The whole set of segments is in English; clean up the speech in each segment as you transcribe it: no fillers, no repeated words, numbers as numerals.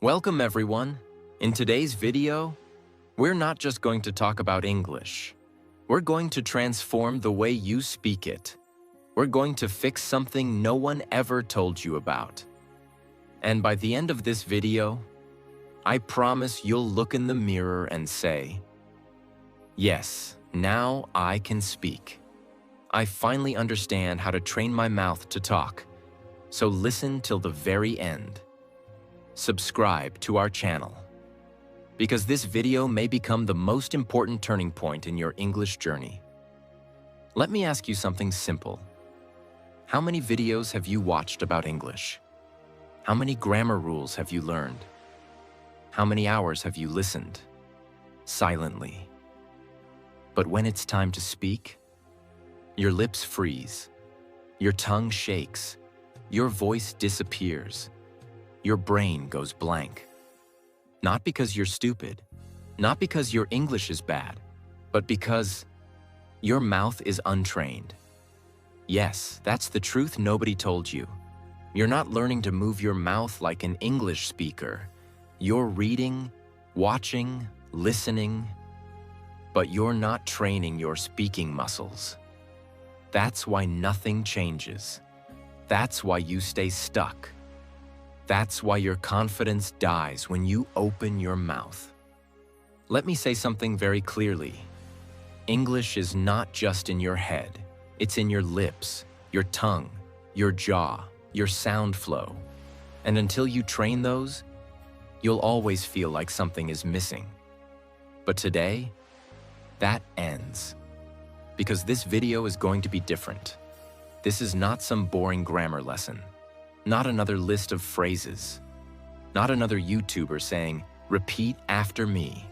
Welcome everyone. In today's video, we're not just going to talk about English. We're going to transform the way you speak it. We're going to fix something no one ever told you about. And by the end of this video, I promise you'll look in the mirror and say, "Yes, now I can speak. I finally understand how to train my mouth to talk." So listen till the very end. Subscribe to our channel, because this video may become the most important turning point in your English journey. Let me ask you something simple. How many videos have you watched about English? How many grammar rules have you learned? How many hours have you listened? Silently. But when it's time to speak, your lips freeze, your tongue shakes, your voice disappears. Your brain goes blank. Not because you're stupid, not because your English is bad, but because your mouth is untrained. Yes, that's the truth nobody told you. You're not learning to move your mouth like an English speaker. You're reading, watching, listening, but you're not training your speaking muscles. That's why nothing changes. That's why you stay stuck. That's why your confidence dies when you open your mouth. Let me say something very clearly. English is not just in your head. It's in your lips, your tongue, your jaw, your sound flow. And until you train those, you'll always feel like something is missing. But today, that ends. Because this video is going to be different. This is not some boring grammar lesson. Not another list of phrases. Not another YouTuber saying, "Repeat after me."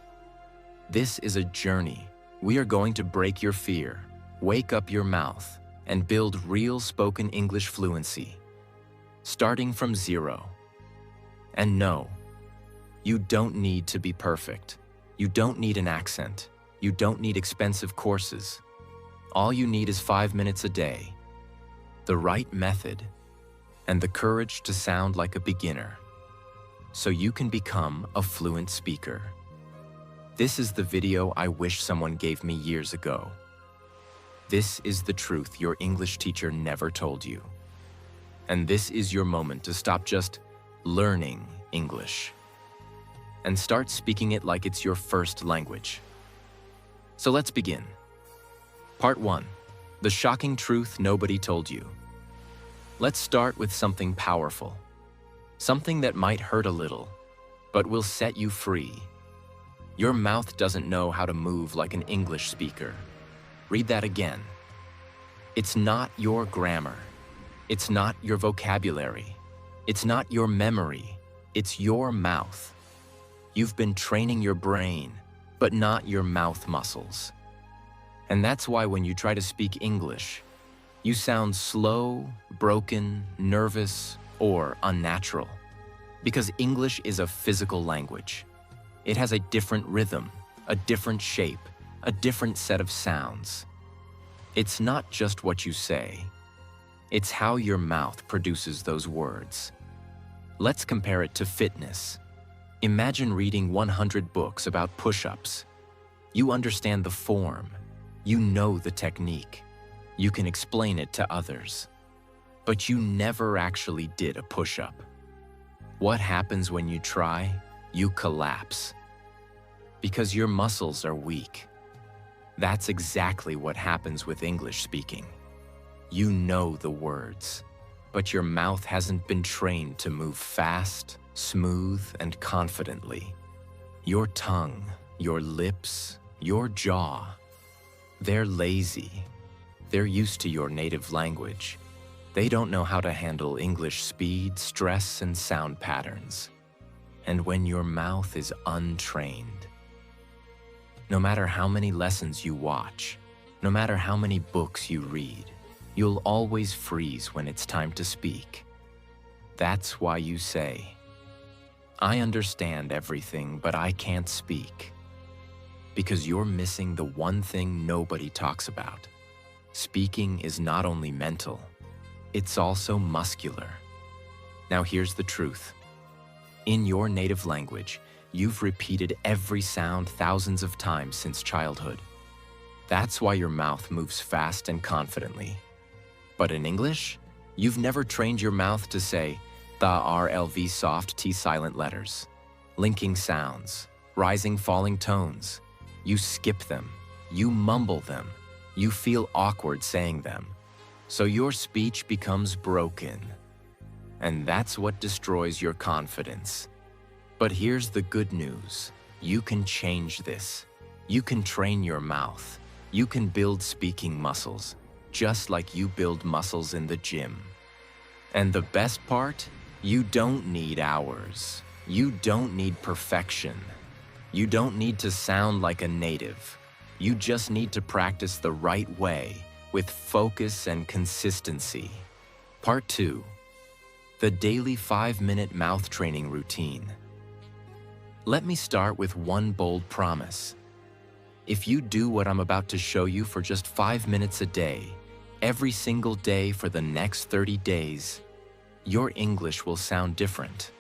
This is a journey. We are going to break your fear, wake up your mouth, and build real spoken English fluency, starting from zero. And no, you don't need to be perfect. You don't need an accent. You don't need expensive courses. All you need is 5 minutes a day, the right method, and the courage to sound like a beginner, so you can become a fluent speaker. This is the video I wish someone gave me years ago. This is the truth your English teacher never told you. And this is your moment to stop just learning English and start speaking it like it's your first language. So let's begin. Part 1. The shocking truth nobody told you. Let's start with something powerful. Something that might hurt a little, but will set you free. Your mouth doesn't know how to move like an English speaker. Read that again. It's not your grammar. It's not your vocabulary. It's not your memory. It's your mouth. You've been training your brain, but not your mouth muscles. And that's why when you try to speak English, you sound slow, broken, nervous, or unnatural. Because English is a physical language. It has a different rhythm, a different shape, a different set of sounds. It's not just what you say. It's how your mouth produces those words. Let's compare it to fitness. Imagine reading 100 books about push-ups. You understand the form. You know the technique. You can explain it to others. But you never actually did a push-up. What happens when you try? You collapse. Because your muscles are weak. That's exactly what happens with English speaking. You know the words, but your mouth hasn't been trained to move fast, smooth, and confidently. Your tongue, your lips, your jaw, they're lazy. They're used to your native language. They don't know how to handle English speed, stress, and sound patterns. And when your mouth is untrained, no matter how many lessons you watch, no matter how many books you read, you'll always freeze when it's time to speak. That's why you say, "I understand everything, but I can't speak." Because you're missing the one thing nobody talks about. Speaking is not only mental, it's also muscular. Now here's the truth. In your native language, you've repeated every sound thousands of times since childhood. That's why your mouth moves fast and confidently. But in English, you've never trained your mouth to say the RLV soft T silent letters, linking sounds, rising falling tones. You skip them, you mumble them, you feel awkward saying them. So your speech becomes broken. And that's what destroys your confidence. But here's the good news. You can change this. You can train your mouth. You can build speaking muscles, just like you build muscles in the gym. And the best part? You don't need hours. You don't need perfection. You don't need to sound like a native. You just need to practice the right way with focus and consistency. Part 2. The daily 5-minute mouth training routine. Let me start with one bold promise. If you do what I'm about to show you for just 5 minutes a day, every single day for the next 30 days, your English will sound different.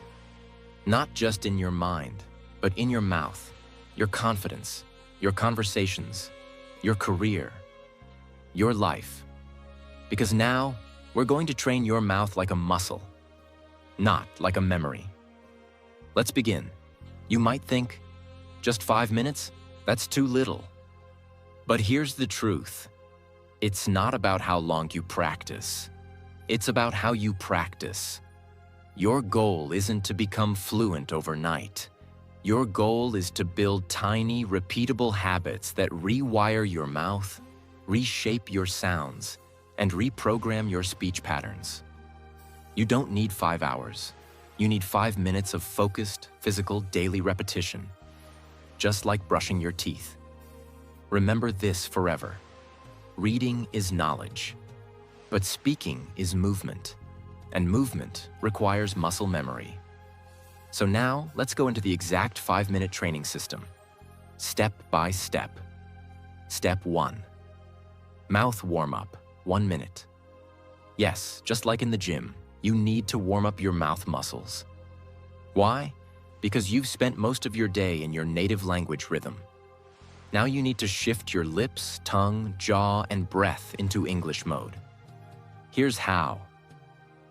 Not just in your mind, but in your mouth, your confidence, your conversations, your career, your life. Because now, we're going to train your mouth like a muscle, not like a memory. Let's begin. You might think, just 5 minutes? That's too little. But here's the truth. It's not about how long you practice. It's about how you practice. Your goal isn't to become fluent overnight. Your goal is to build tiny, repeatable habits that rewire your mouth, reshape your sounds, and reprogram your speech patterns. You don't need 5 hours. You need 5 minutes of focused, physical, daily repetition. Just like brushing your teeth. Remember this forever. Reading is knowledge, but speaking is movement, and movement requires muscle memory. So now, let's go into the exact 5-minute training system, step by step. Step 1. Mouth warm-up, 1 minute. Yes, just like in the gym, you need to warm up your mouth muscles. Why? Because you've spent most of your day in your native language rhythm. Now you need to shift your lips, tongue, jaw, and breath into English mode. Here's how.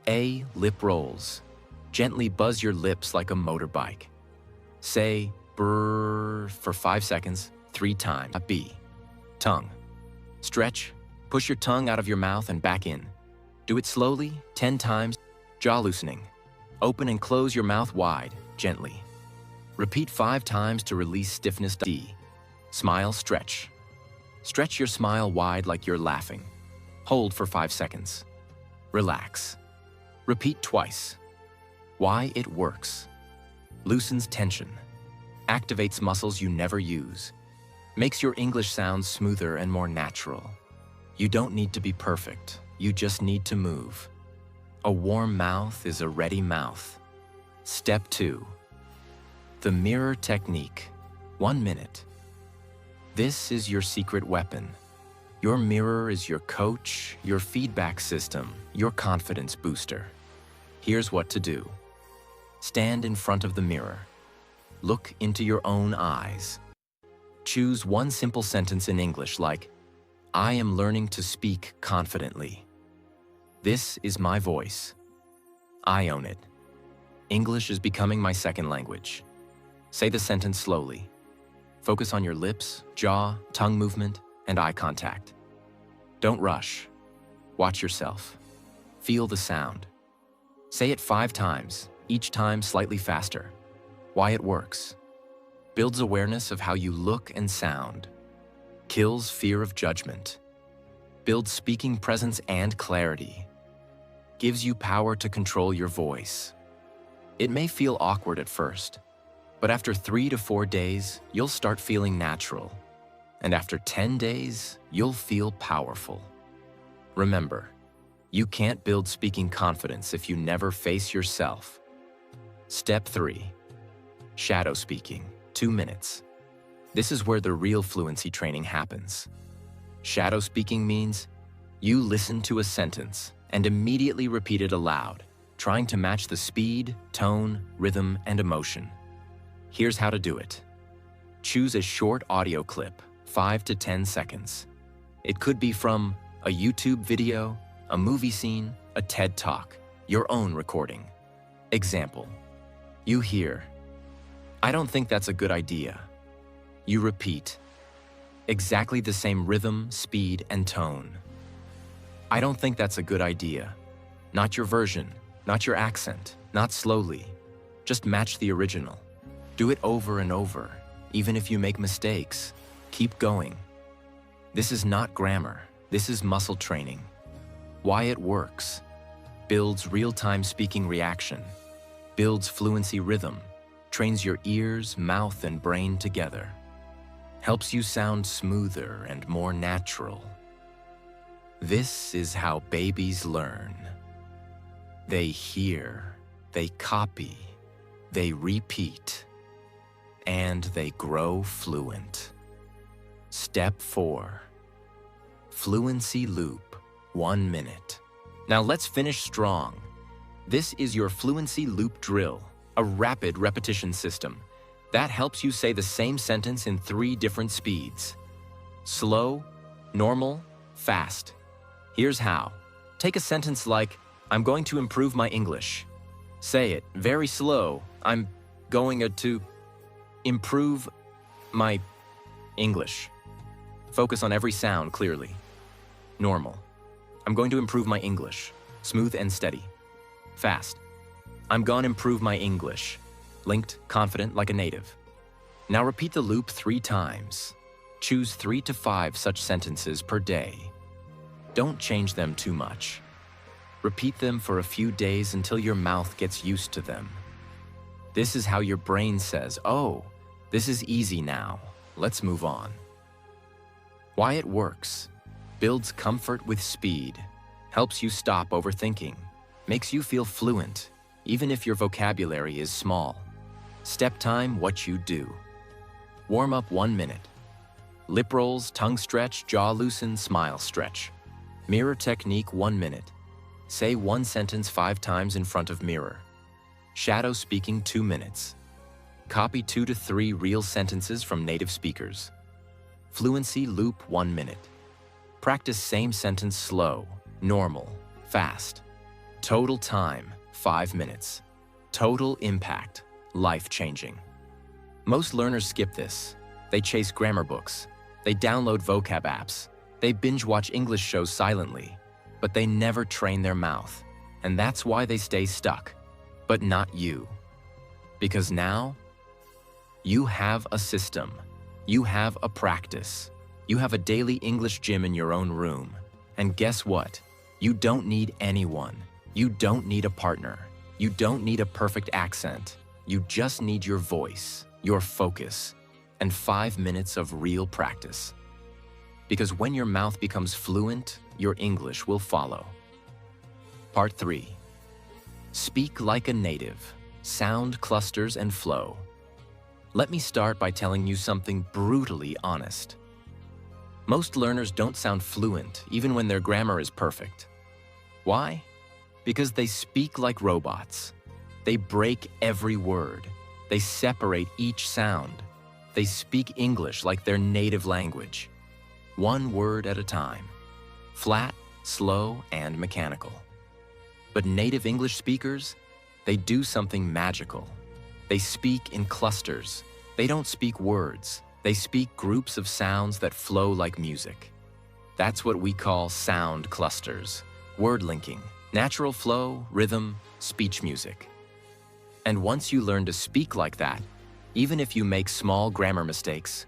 A. Lip rolls. Gently buzz your lips like a motorbike. Say brrr for 5 seconds, 3 times. B. Tongue. Stretch. Push your tongue out of your mouth and back in. Do it slowly, 10 times. Jaw loosening. Open and close your mouth wide, gently. Repeat 5 times to release stiffness. D. Smile, stretch. Stretch your smile wide like you're laughing. Hold for 5 seconds. Relax. Repeat twice. Why it works. Loosens tension. Activates muscles you never use. Makes your English sound smoother and more natural. You don't need to be perfect. You just need to move. A warm mouth is a ready mouth. Step 2. The mirror technique. 1 minute. This is your secret weapon. Your mirror is your coach, your feedback system, your confidence booster. Here's what to do. Stand in front of the mirror. Look into your own eyes. Choose one simple sentence in English like, I am learning to speak confidently. This is my voice. I own it. English is becoming my second language. Say the sentence slowly. Focus on your lips, jaw, tongue movement, and eye contact. Don't rush. Watch yourself. Feel the sound. Say it 5 times, each time slightly faster. Why it works. Builds awareness of how you look and sound. Kills fear of judgment. Builds speaking presence and clarity. Gives you power to control your voice. It may feel awkward at first, but after 3 to 4 days, you'll start feeling natural. And after 10 days, you'll feel powerful. Remember, you can't build speaking confidence if you never face yourself. Step 3. Shadow speaking, 2 minutes. This is where the real fluency training happens. Shadow speaking means you listen to a sentence and immediately repeat it aloud, trying to match the speed, tone, rhythm, and emotion. Here's how to do it. Choose a short audio clip, 5 to 10 seconds. It could be from a YouTube video, a movie scene, a TED Talk, your own recording. Example: you hear, "I don't think that's a good idea." You repeat, exactly the same rhythm, speed, and tone. "I don't think that's a good idea." Not your version, not your accent, not slowly. Just match the original. Do it over and over. Even if you make mistakes, keep going. This is not grammar. This is muscle training. Why it works: builds real-time speaking reaction, builds fluency rhythm, trains your ears, mouth, and brain together, helps you sound smoother and more natural. This is how babies learn. They hear, they copy, they repeat, and they grow fluent. Step 4. Fluency loop, 1 minute. Now let's finish strong. This is your fluency loop drill, a rapid repetition system that helps you say the same sentence in 3 different speeds: slow, normal, fast. Here's how. Take a sentence like, "I'm going to improve my English." Say it very slow. "I'm going to improve my English." Focus on every sound clearly. Normal. "I'm going to improve my English." Smooth and steady. Fast. "I'm gonna improve my English." Linked, confident, like a native. Now repeat the loop 3 times. Choose 3 to 5 such sentences per day. Don't change them too much. Repeat them for a few days until your mouth gets used to them. This is how your brain says, "Oh, this is easy now. Let's move on." Why it works: builds comfort with speed, helps you stop overthinking, makes you feel fluent, even if your vocabulary is small. Step time, what you do. Warm up 1 minute. Lip rolls, tongue stretch, jaw loosen, smile stretch. Mirror technique, 1 minute. Say 1 sentence 5 times in front of mirror. Shadow speaking, 2 minutes. Copy 2 to 3 real sentences from native speakers. Fluency loop, 1 minute. Practice same sentence slow, normal, fast. Total time, 5 minutes. Total impact, life-changing. Most learners skip this. They chase grammar books. They download vocab apps. They binge-watch English shows silently, but they never train their mouth. And that's why they stay stuck. But not you. Because now, you have a system. You have a practice. You have a daily English gym in your own room. And guess what? You don't need anyone. You don't need a partner. You don't need a perfect accent. You just need your voice, your focus, and 5 minutes of real practice. Because when your mouth becomes fluent, your English will follow. Part 3. Speak like a native. Sound clusters and flow. Let me start by telling you something brutally honest. Most learners don't sound fluent even when their grammar is perfect. Why? Because they speak like robots. They break every word. They separate each sound. They speak English like their native language. 1 word at a time. Flat, slow, and mechanical. But native English speakers, they do something magical. They speak in clusters. They don't speak words. They speak groups of sounds that flow like music. That's what we call sound clusters. Word linking, natural flow, rhythm, speech music. And once you learn to speak like that, even if you make small grammar mistakes,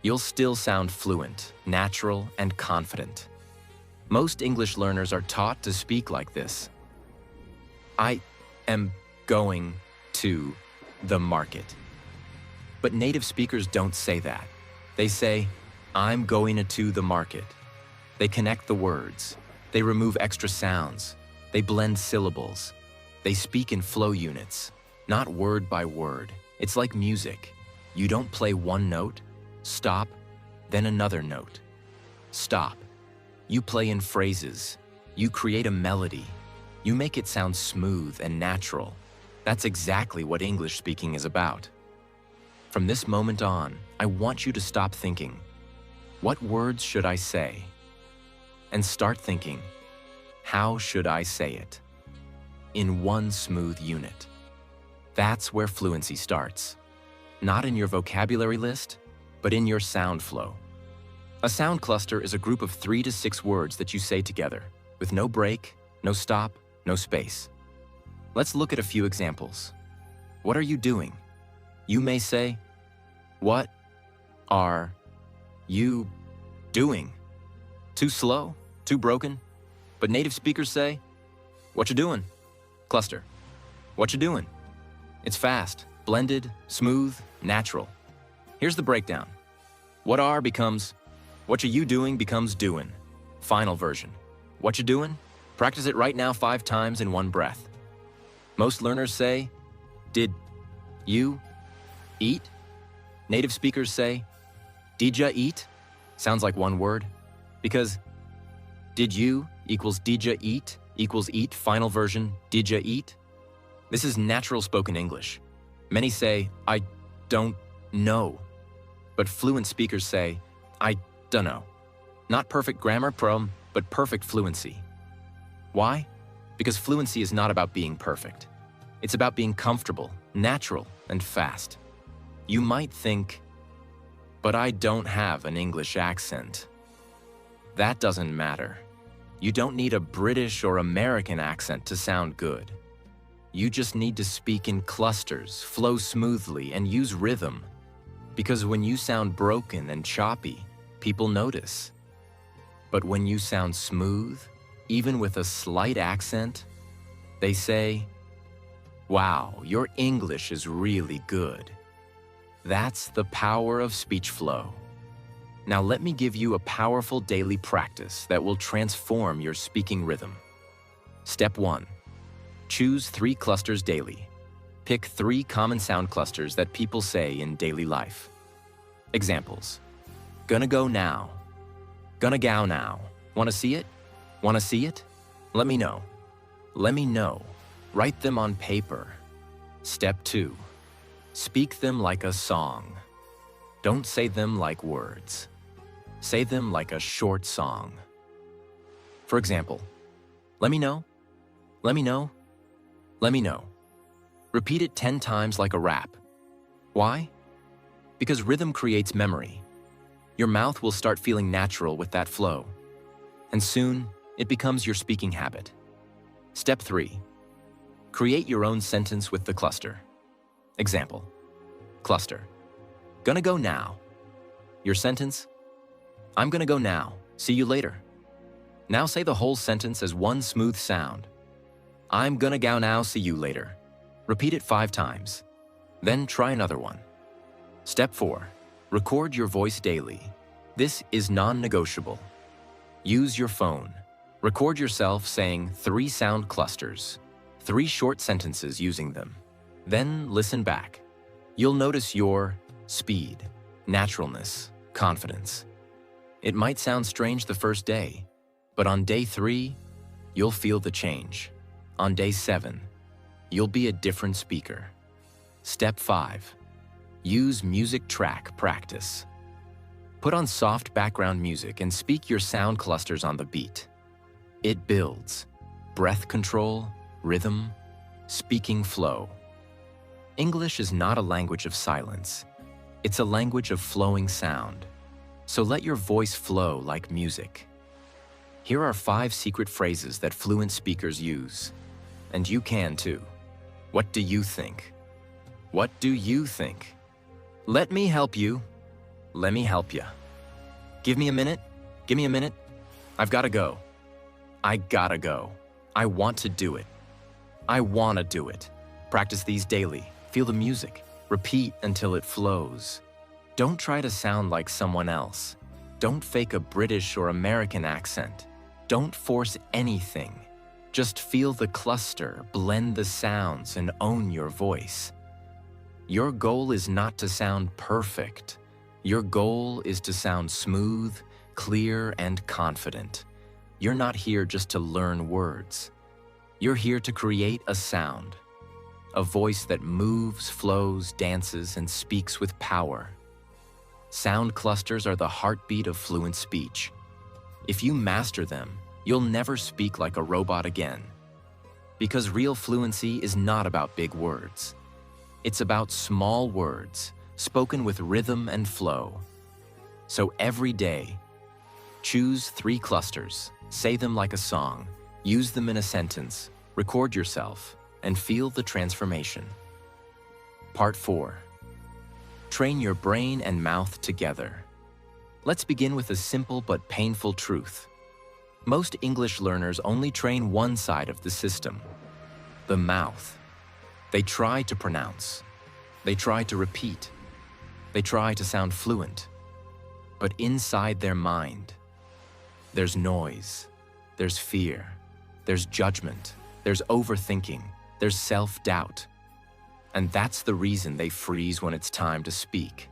you'll still sound fluent, natural, and confident. Most English learners are taught to speak like this. "I am going to the market." But native speakers don't say that. They say, "I'm going to the market." They connect the words. They remove extra sounds. They blend syllables. They speak in flow units, not word by word. It's like music. You don't play 1 note, stop, then another note. Stop. You play in phrases. You create a melody. You make it sound smooth and natural. That's exactly what English speaking is about. From this moment on, I want you to stop thinking, what words should I say? And start thinking, how should I say it? In one smooth unit. That's where fluency starts. Not in your vocabulary list, but in your sound flow. A sound cluster is a group of 3 to 6 words that you say together, with no break, no stop, no space. Let's look at a few examples. What are you doing? You may say, what are you doing? Too slow? Too broken? But native speakers say, what you doing? Cluster. What you doing? It's fast, blended, smooth, natural. Here's the breakdown. What are becomes, what you doing becomes doing. Final version. What you doing? Practice it right now 5 times in one breath. Most learners say, did you eat? Native speakers say, did ya eat? Sounds like one word, because did you equals did ya eat equals eat, final version, did ya eat? This is natural spoken English. Many say, I don't know. But fluent speakers say, I dunno. Not perfect grammar, but perfect fluency. Why? Because fluency is not about being perfect. It's about being comfortable, natural, and fast. You might think, but I don't have an English accent. That doesn't matter. You don't need a British or American accent to sound good. You just need to speak in clusters, flow smoothly, and use rhythm. Because when you sound broken and choppy, people notice. But when you sound smooth, even with a slight accent, they say, wow, your English is really good. That's the power of speech flow. Now let me give you a powerful daily practice that will transform your speaking rhythm. Step 1. Choose 3 clusters daily. Pick 3 common sound clusters that people say in daily life. Examples. Gonna go now. Gonna go now. Wanna see it? Wanna see it? Let me know. Let me know. Write them on paper. Step 2. Speak them like a song. Don't say them like words. Say them like a short song. For example, let me know. Let me know. Let me know. Repeat it 10 times like a rap. Why? Because rhythm creates memory. Your mouth will start feeling natural with that flow. And soon, it becomes your speaking habit. Step 3. Create your own sentence with the cluster. Example. Cluster. Gonna go now. Your sentence? I'm gonna go now. See you later. Now say the whole sentence as one smooth sound. I'm gonna go now, see you later. Repeat it 5 times. Then try another one. Step 4. Record your voice daily. This is non-negotiable. Use your phone. Record yourself saying 3 sound clusters, 3 short sentences using them. Then listen back. You'll notice your speed, naturalness, confidence. It might sound strange the first day, but on day 3, you'll feel the change. On day 7, you'll be a different speaker. Step 5. Use music track practice. Put on soft background music and speak your sound clusters on the beat. It builds breath control, rhythm, speaking flow. English is not a language of silence. It's a language of flowing sound. So let your voice flow like music. Here are 5 secret phrases that fluent speakers use. And you can too. What do you think? What do you think? Let me help you. Let me help ya. Give me a minute. Give me a minute. I've gotta go. I gotta go. I want to do it. I wanna do it. Practice these daily. Feel the music. Repeat until it flows. Don't try to sound like someone else. Don't fake a British or American accent. Don't force anything. Just feel the cluster, blend the sounds, and own your voice. Your goal is not to sound perfect. Your goal is to sound smooth, clear, and confident. You're not here just to learn words. You're here to create a sound, a voice that moves, flows, dances, and speaks with power. Sound clusters are the heartbeat of fluent speech. If you master them, you'll never speak like a robot again. Because real fluency is not about big words. It's about small words, spoken with rhythm and flow. So every day, choose 3 clusters, say them like a song, use them in a sentence, record yourself, and feel the transformation. Part 4. Train your brain and mouth together. Let's begin with a simple but painful truth. Most English learners only train one side of the system, the mouth. They try to pronounce. They try to repeat. They try to sound fluent. But inside their mind, there's noise, there's fear, there's judgment, there's overthinking, there's self-doubt. And that's the reason they freeze when it's time to speak.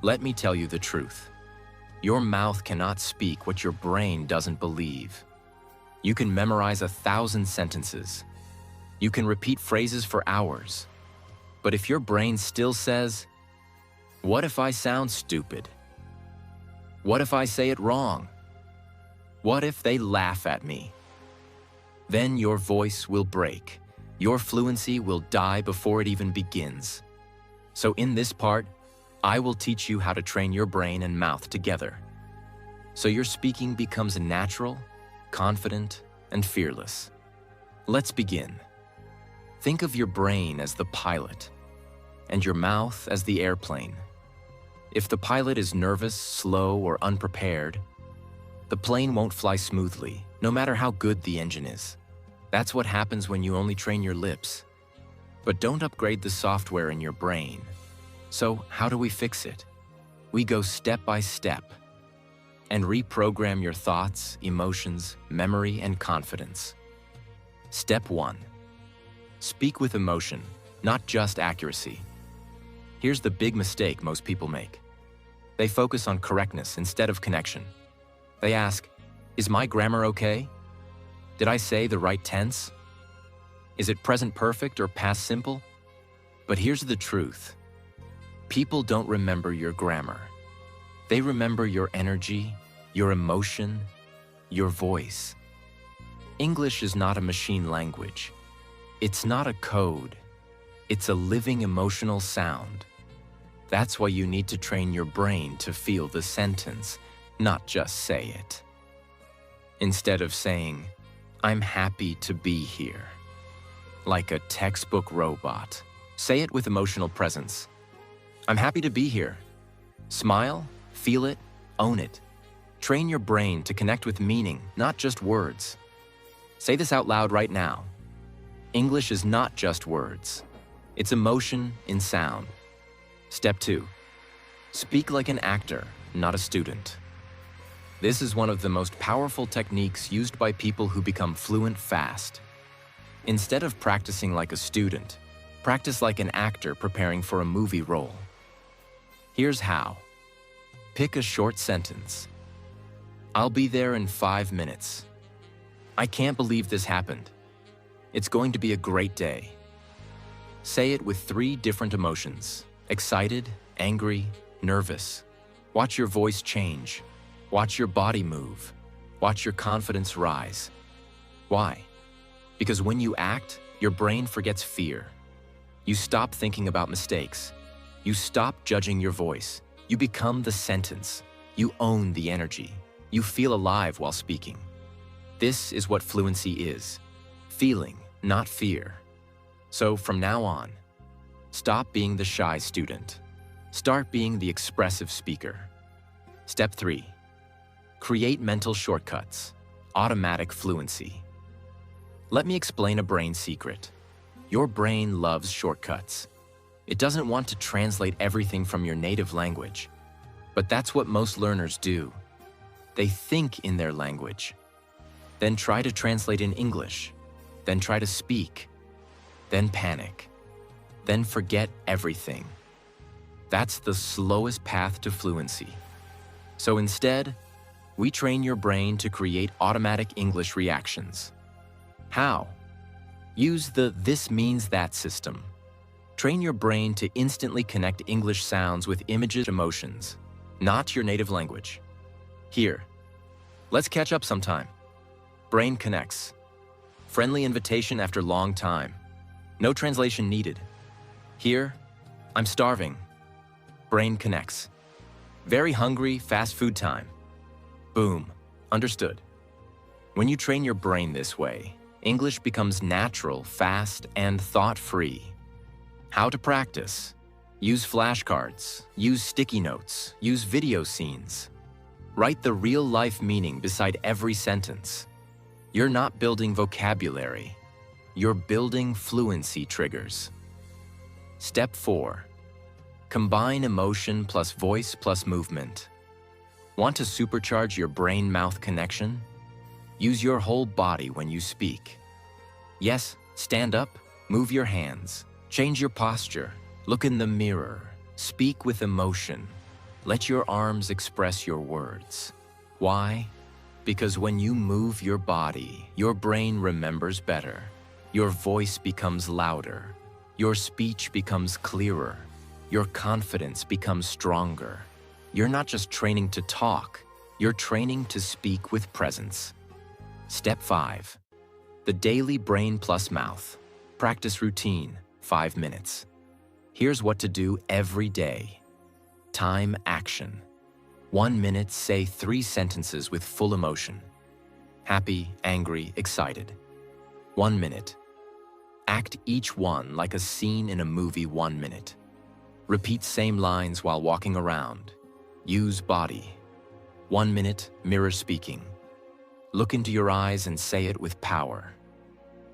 Let me tell you the truth. Your mouth cannot speak what your brain doesn't believe. You can memorize 1,000 sentences. You can repeat phrases for hours. But if your brain still says, "What if I sound stupid? What if I say it wrong? What if they laugh at me?" Then your voice will break. Your fluency will die before it even begins. So in this part, I will teach you how to train your brain and mouth together, so your speaking becomes natural, confident, and fearless. Let's begin. Think of your brain as the pilot, and your mouth as the airplane. If the pilot is nervous, slow, or unprepared, the plane won't fly smoothly, no matter how good the engine is. That's what happens when you only train your lips. But don't upgrade the software in your brain. So how do we fix it? We go step by step and reprogram your thoughts, emotions, memory, and confidence. Step 1. Speak with emotion, not just accuracy. Here's the big mistake most people make. They focus on correctness instead of connection. They ask, "Is my grammar okay? Did I say the right tense? Is it present perfect or past simple?" But here's the truth. People don't remember your grammar. They remember your energy, your emotion, your voice. English is not a machine language. It's not a code. It's a living emotional sound. That's why you need to train your brain to feel the sentence, not just say it. Instead of saying, "I'm happy to be here," like a textbook robot, say it with emotional presence. "I'm happy to be here." Smile, feel it, own it. Train your brain to connect with meaning, not just words. Say this out loud right now. English is not just words. It's emotion in sound. Step 2. Speak like an actor, not a student. This is one of the most powerful techniques used by people who become fluent fast. Instead of practicing like a student, practice like an actor preparing for a movie role. Here's how. Pick a short sentence. "I'll be there in 5 minutes." "I can't believe this happened." "It's going to be a great day." Say it with 3 different emotions: excited, angry, nervous. Watch your voice change. Watch your body move. Watch your confidence rise. Why? Because when you act, your brain forgets fear. You stop thinking about mistakes. You stop judging your voice. You become the sentence. You own the energy. You feel alive while speaking. This is what fluency is. Feeling, not fear. So from now on, stop being the shy student. Start being the expressive speaker. Step 3. Create mental shortcuts. Automatic fluency. Let me explain a brain secret. Your brain loves shortcuts. It doesn't want to translate everything from your native language. But that's what most learners do. They think in their language, then try to translate in English, then try to speak, then panic, then forget everything. That's the slowest path to fluency. So instead, we train your brain to create automatic English reactions. How? Use the "this means that" system. Train your brain to instantly connect English sounds with images, emotions, not your native language. Here, let's catch up sometime. Brain connects. Friendly invitation after long time. No translation needed. Here, I'm starving. Brain connects. Very hungry, fast food time. Boom, understood. When you train your brain this way, English becomes natural, fast, and thought-free. How to practice? Use flashcards, use sticky notes, use video scenes. Write the real-life meaning beside every sentence. You're not building vocabulary. You're building fluency triggers. Step 4. Combine emotion plus voice plus movement. Want to supercharge your brain-mouth connection? Use your whole body when you speak. Yes, stand up, move your hands, change your posture, look in the mirror, speak with emotion. Let your arms express your words. Why? Because when you move your body, your brain remembers better. Your voice becomes louder. Your speech becomes clearer. Your confidence becomes stronger. You're not just training to talk, you're training to speak with presence. Step 5. The daily brain plus mouth. Practice routine, 5 minutes. Here's what to do every day. Time action. 1 minute, say 3 sentences with full emotion. Happy, angry, excited. 1 minute. Act each one like a scene in a movie. 1 minute. Repeat same lines while walking around. Use body. 1 minute, mirror speaking. Look into your eyes and say it with power.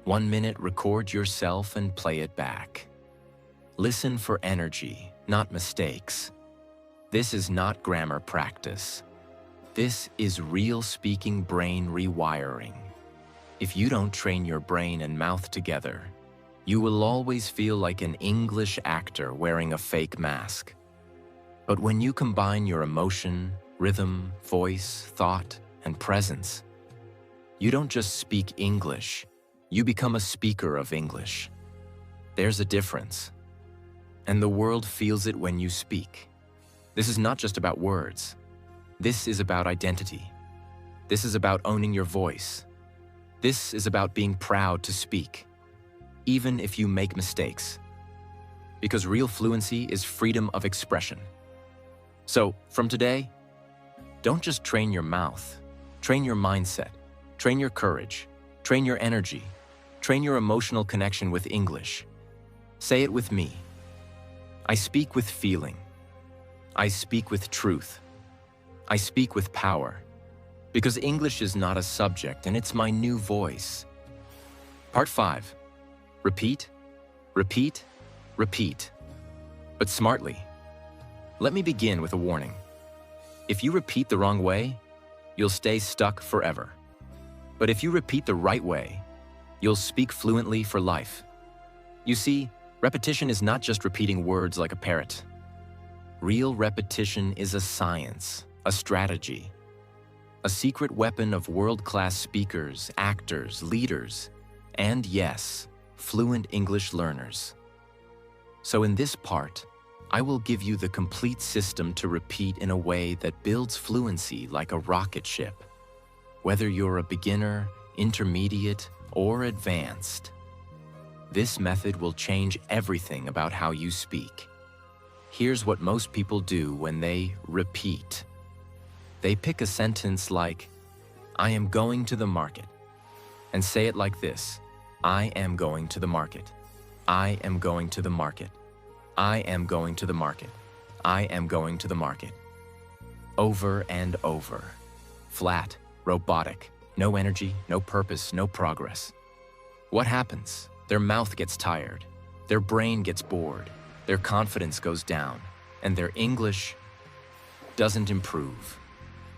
1 minute, record yourself and play it back. Listen for energy, not mistakes. This is not grammar practice. This is real speaking brain rewiring. If you don't train your brain and mouth together, you will always feel like an English actor wearing a fake mask. But when you combine your emotion, rhythm, voice, thought, and presence, you don't just speak English, you become a speaker of English. There's a difference. And the world feels it when you speak. This is not just about words. This is about identity. This is about owning your voice. This is about being proud to speak, even if you make mistakes. Because real fluency is freedom of expression. So, from today, don't just train your mouth, train your mindset, train your courage, train your energy, train your emotional connection with English. Say it with me. I speak with feeling. I speak with truth. I speak with power. Because English is not a subject and it's my new voice. Part 5. Repeat, repeat, repeat. But smartly. Let me begin with a warning. If you repeat the wrong way, you'll stay stuck forever. But if you repeat the right way, you'll speak fluently for life. You see, repetition is not just repeating words like a parrot. Real repetition is a science, a strategy, a secret weapon of world-class speakers, actors, leaders, and yes, fluent English learners. So in this part, I will give you the complete system to repeat in a way that builds fluency like a rocket ship. Whether you're a beginner, intermediate, or advanced, this method will change everything about how you speak. Here's what most people do when they repeat. They pick a sentence like, I am going to the market, and say it like this. I am going to the market. I am going to the market. I am going to the market. I am going to the market. Over and over. Flat, robotic, no energy, no purpose, no progress. What happens? Their mouth gets tired. Their brain gets bored. Their confidence goes down. And their English doesn't improve.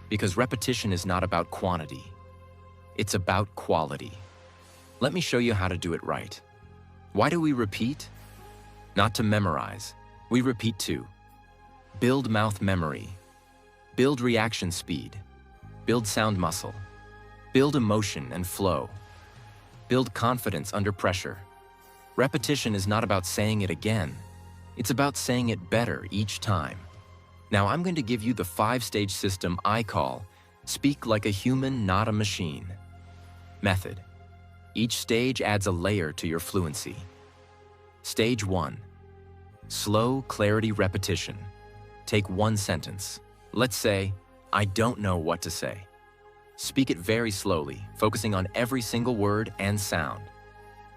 Because repetition is not about quantity. It's about quality. Let me show you how to do it right. Why do we repeat? Not to memorize. We repeat to build mouth memory, build reaction speed, build sound muscle, build emotion and flow. Build confidence under pressure. Repetition is not about saying it again. It's about saying it better each time. Now I'm going to give you the 5-stage system I call Speak Like a Human, Not a Machine. Method. Each stage adds a layer to your fluency. Stage 1. Slow clarity repetition. Take one sentence. Let's say, I don't know what to say. Speak it very slowly, focusing on every single word and sound.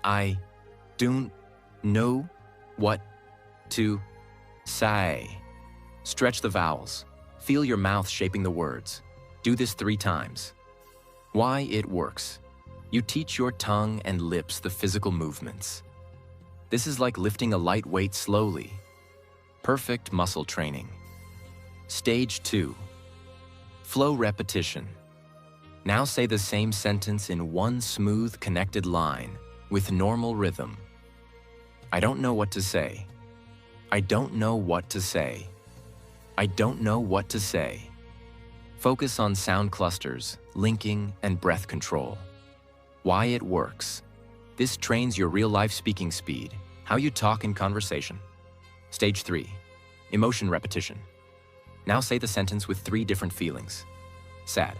I don't know what to say. Stretch the vowels. Feel your mouth shaping the words. Do this 3 times. Why it works. You teach your tongue and lips the physical movements. This is like lifting a light weight slowly. Perfect muscle training. Stage 2. Flow repetition. Now say the same sentence in one smooth, connected line with normal rhythm. I don't know what to say. I don't know what to say. I don't know what to say. Focus on sound clusters, linking, and breath control. Why it works. This trains your real-life speaking speed, how you talk in conversation. Stage 3. Emotion repetition. Now say the sentence with 3 different feelings. Sad.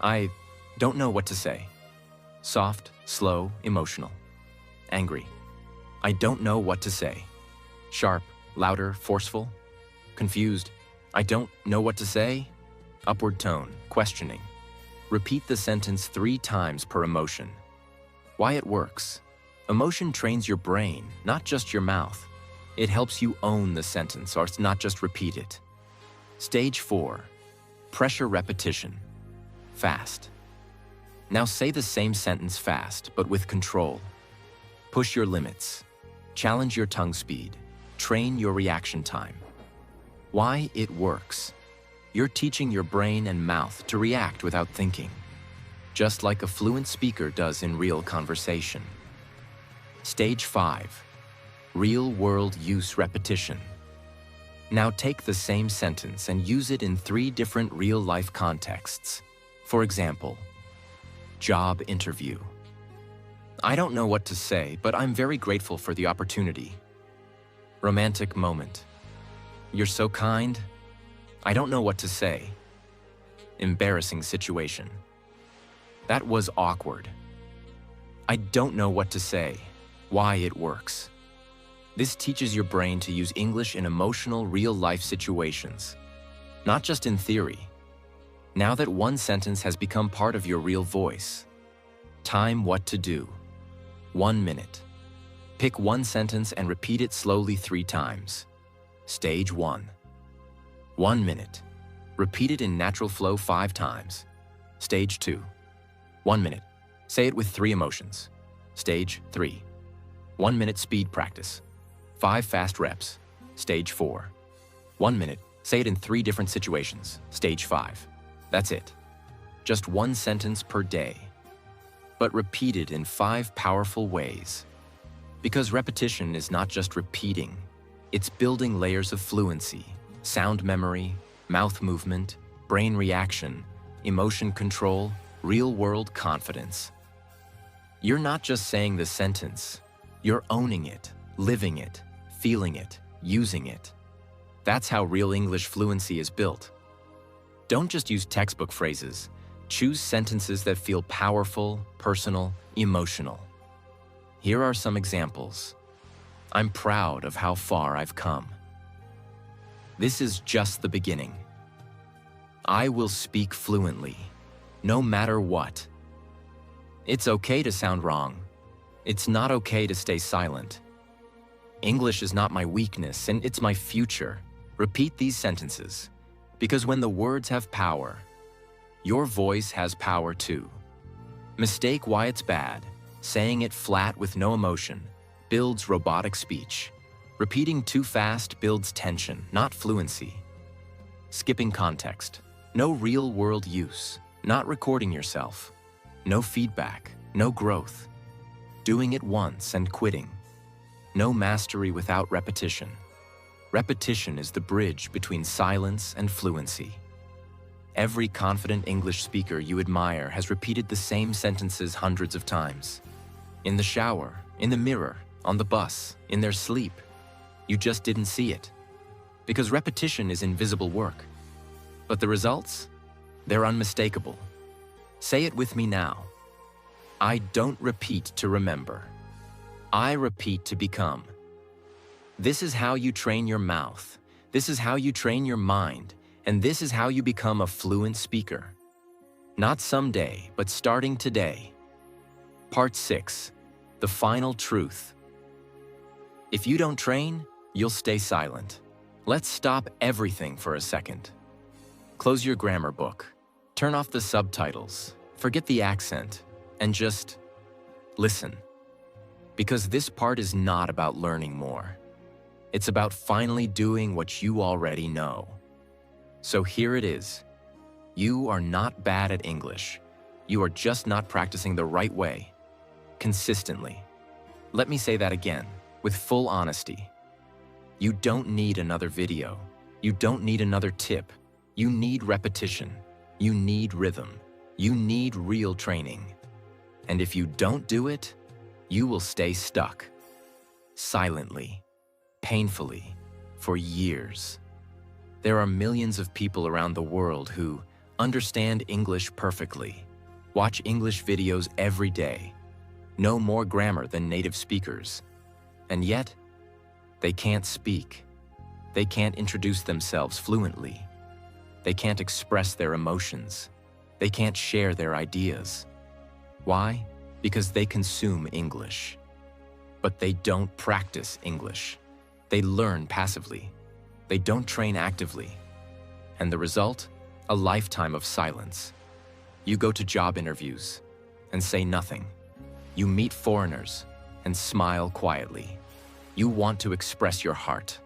I don't know what to say. Soft, slow, emotional. Angry. I don't know what to say. Sharp, louder, forceful. Confused. I don't know what to say. Upward tone, questioning. Repeat the sentence 3 times per emotion. Why it works. Emotion trains your brain, not just your mouth. It helps you own the sentence or not just repeat it. Stage 4. Pressure repetition. Fast. Now say the same sentence fast, but with control. Push your limits. Challenge your tongue speed. Train your reaction time. Why it works. You're teaching your brain and mouth to react without thinking, just like a fluent speaker does in real conversation. Stage 5. Real-world use repetition. Now take the same sentence and use it in 3 different real-life contexts. For example, job interview. I don't know what to say, but I'm very grateful for the opportunity. Romantic moment. You're so kind. I don't know what to say. Embarrassing situation. That was awkward. I don't know what to say. Why it works. This teaches your brain to use English in emotional, real-life situations, not just in theory. Now that one sentence has become part of your real voice. Time what to do. 1 minute. Pick one sentence and repeat it slowly 3 times. Stage 1. 1 minute. Repeat it in natural flow 5 times. Stage 2. 1 minute. Say it with 3 emotions. Stage 3. 1 minute speed practice. 5 fast reps. Stage 4. 1 minute. Say it in 3 different situations. Stage 5. That's it. Just 1 sentence per day. But repeated in 5 powerful ways. Because repetition is not just repeating. It's building layers of fluency, sound memory, mouth movement, brain reaction, emotion control, real-world confidence. You're not just saying the sentence. You're owning it, living it, feeling it, using it. That's how real English fluency is built. Don't just use textbook phrases. Choose sentences that feel powerful, personal, emotional. Here are some examples. I'm proud of how far I've come. This is just the beginning. I will speak fluently, no matter what. It's okay to sound wrong. It's not okay to stay silent. English is not my weakness, and it's my future. Repeat these sentences, because when the words have power, your voice has power too. Mistake why it's bad. Saying it flat with no emotion builds robotic speech. Repeating too fast builds tension, not fluency. Skipping context. No real-world use. Not recording yourself. No feedback. No growth. Doing it once and quitting. No mastery without repetition. Repetition is the bridge between silence and fluency. Every confident English speaker you admire has repeated the same sentences hundreds of times. In the shower, in the mirror, on the bus, in their sleep. You just didn't see it. Because repetition is invisible work. But the results? They're unmistakable. Say it with me now. I don't repeat to remember. I repeat to become. This is how you train your mouth. This is how you train your mind. And this is how you become a fluent speaker. Not someday, but starting today. Part 6. The final truth. If you don't train, you'll stay silent. Let's stop everything for a second. Close your grammar book. Turn off the subtitles. Forget the accent. And just listen. Because this part is not about learning more. It's about finally doing what you already know. So here it is. You are not bad at English. You are just not practicing the right way, consistently. Let me say that again, with full honesty. You don't need another video. You don't need another tip. You need repetition. You need rhythm. You need real training. And if you don't do it, you will stay stuck. Silently, painfully, for years. There are millions of people around the world who understand English perfectly, watch English videos every day, know more grammar than native speakers, and yet, they can't speak. They can't introduce themselves fluently. They can't express their emotions. They can't share their ideas. Why? Because they consume English. But they don't practice English. They learn passively. They don't train actively. And the result? A lifetime of silence. You go to job interviews and say nothing. You meet foreigners and smile quietly. You want to express your heart,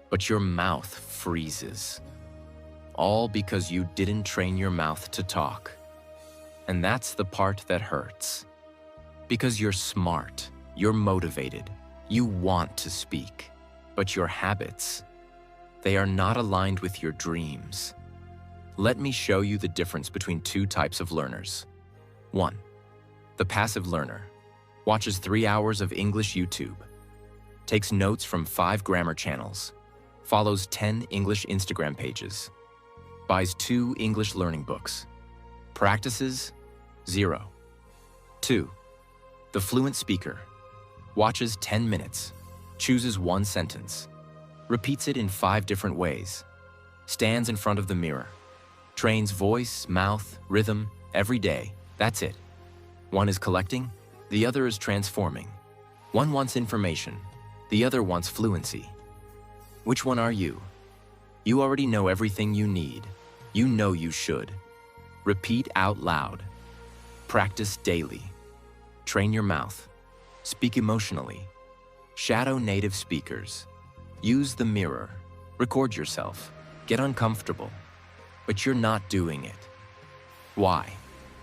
but your mouth freezes. All because you didn't train your mouth to talk. And that's the part that hurts. Because you're smart, you're motivated, you want to speak, but your habits, they are not aligned with your dreams. Let me show you the difference between two types of learners. 1. The passive learner watches 3 hours of English YouTube, takes notes from 5 grammar channels, follows 10 English Instagram pages, buys 2 English learning books, practices 0. 2. The fluent speaker watches 10 minutes, chooses 1 sentence, repeats it in 5 different ways, stands in front of the mirror, trains voice, mouth, rhythm every day. That's it. One is collecting, the other is transforming. One wants information, the other wants fluency. Which one are you? You already know everything you need. You know you should. Repeat out loud. Practice daily. Train your mouth. Speak emotionally. Shadow native speakers. Use the mirror. Record yourself. Get uncomfortable. But you're not doing it. Why?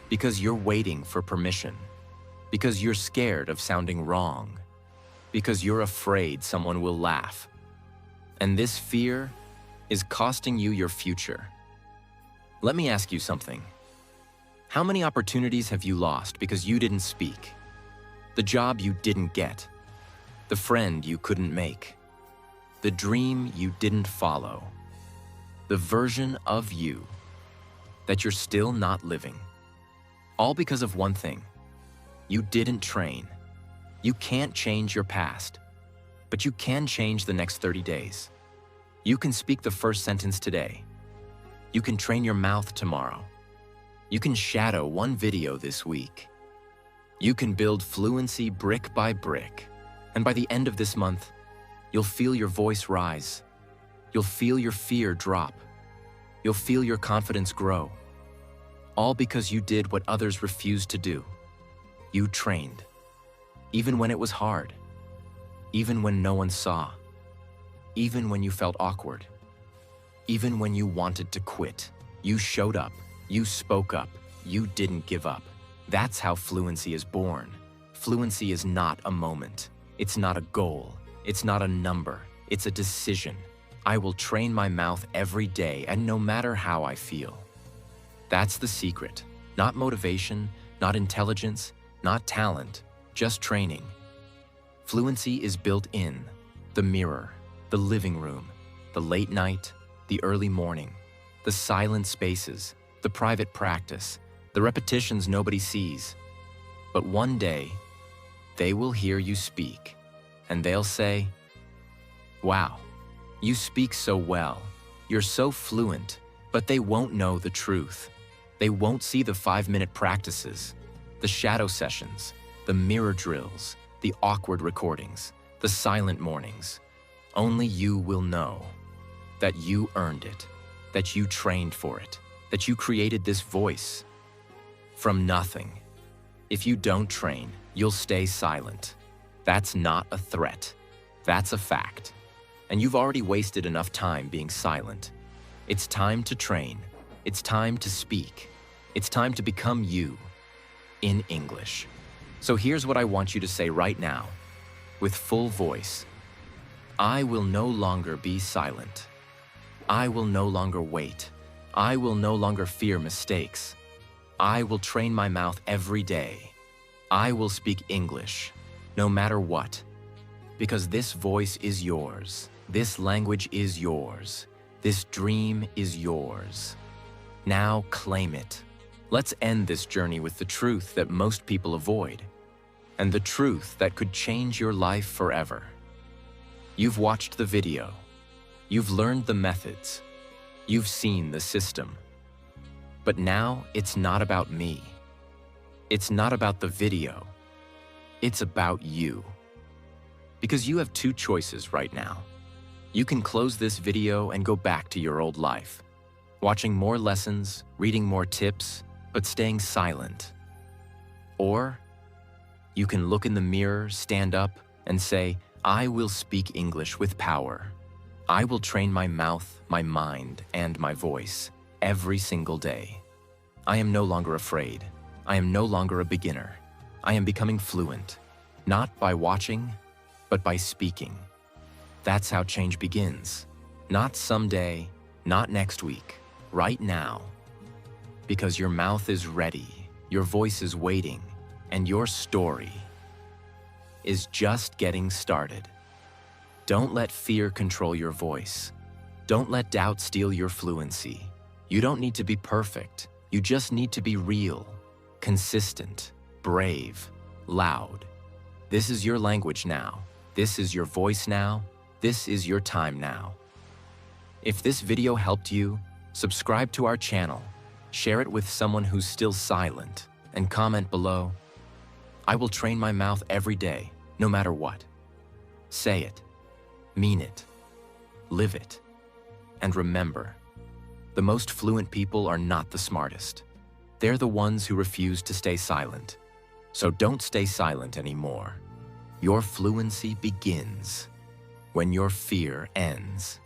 Because you're waiting for permission. Because you're scared of sounding wrong. Because you're afraid someone will laugh. And this fear is costing you your future. Let me ask you something. How many opportunities have you lost because you didn't speak? The job you didn't get. The friend you couldn't make. The dream you didn't follow. The version of you that you're still not living. All because of one thing. You didn't train. You can't change your past, but you can change the next 30 days. You can speak the first sentence today. You can train your mouth tomorrow. You can shadow 1 video this week. You can build fluency brick by brick. And by the end of this month, you'll feel your voice rise. You'll feel your fear drop. You'll feel your confidence grow. All because you did what others refused to do. You trained. Even when it was hard. Even when no one saw. Even when you felt awkward. Even when you wanted to quit. You showed up. You spoke up. You didn't give up. That's how fluency is born. Fluency is not a moment. It's not a goal. It's not a number. It's a decision. I will train my mouth every day, and no matter how I feel. That's the secret. Not motivation, not intelligence, not talent. just training. Fluency is built in the mirror, the living room, the late night, the early morning, the silent spaces, the private practice, the repetitions nobody sees. But one day, they will hear you speak, and they'll say, "Wow, you speak so well. You're so fluent," but they won't know the truth. They won't see the 5-minute practices, the shadow sessions, the mirror drills, the awkward recordings, the silent mornings. Only you will know that you earned it, that you trained for it, that you created this voice from nothing. If you don't train, you'll stay silent. That's not a threat. That's a fact. And you've already wasted enough time being silent. It's time to train. It's time to speak. It's time to become you in English. So here's what I want you to say right now, with full voice. I will no longer be silent. I will no longer wait. I will no longer fear mistakes. I will train my mouth every day. I will speak English, no matter what. Because this voice is yours. This language is yours. This dream is yours. Now claim it. Let's end this journey with the truth that most people avoid, and the truth that could change your life forever. You've watched the video. You've learned the methods. You've seen the system. But now it's not about me. It's not about the video. It's about you. Because you have two choices right now. You can close this video and go back to your old life, watching more lessons, reading more tips, but staying silent. Or you can look in the mirror, stand up, and say, I will speak English with power. I will train my mouth, my mind, and my voice every single day. I am no longer afraid. I am no longer a beginner. I am becoming fluent, not by watching, but by speaking. That's how change begins. Not someday, not next week, right now. Because your mouth is ready, your voice is waiting, and your story is just getting started. Don't let fear control your voice. Don't let doubt steal your fluency. You don't need to be perfect. You just need to be real, consistent, brave, loud. This is your language now. This is your voice now. This is your time now. If this video helped you, subscribe to our channel, share it with someone who's still silent, and comment below. I will train my mouth every day, no matter what. Say it, mean it, live it, and remember, the most fluent people are not the smartest. They're the ones who refuse to stay silent. So don't stay silent anymore. Your fluency begins when your fear ends.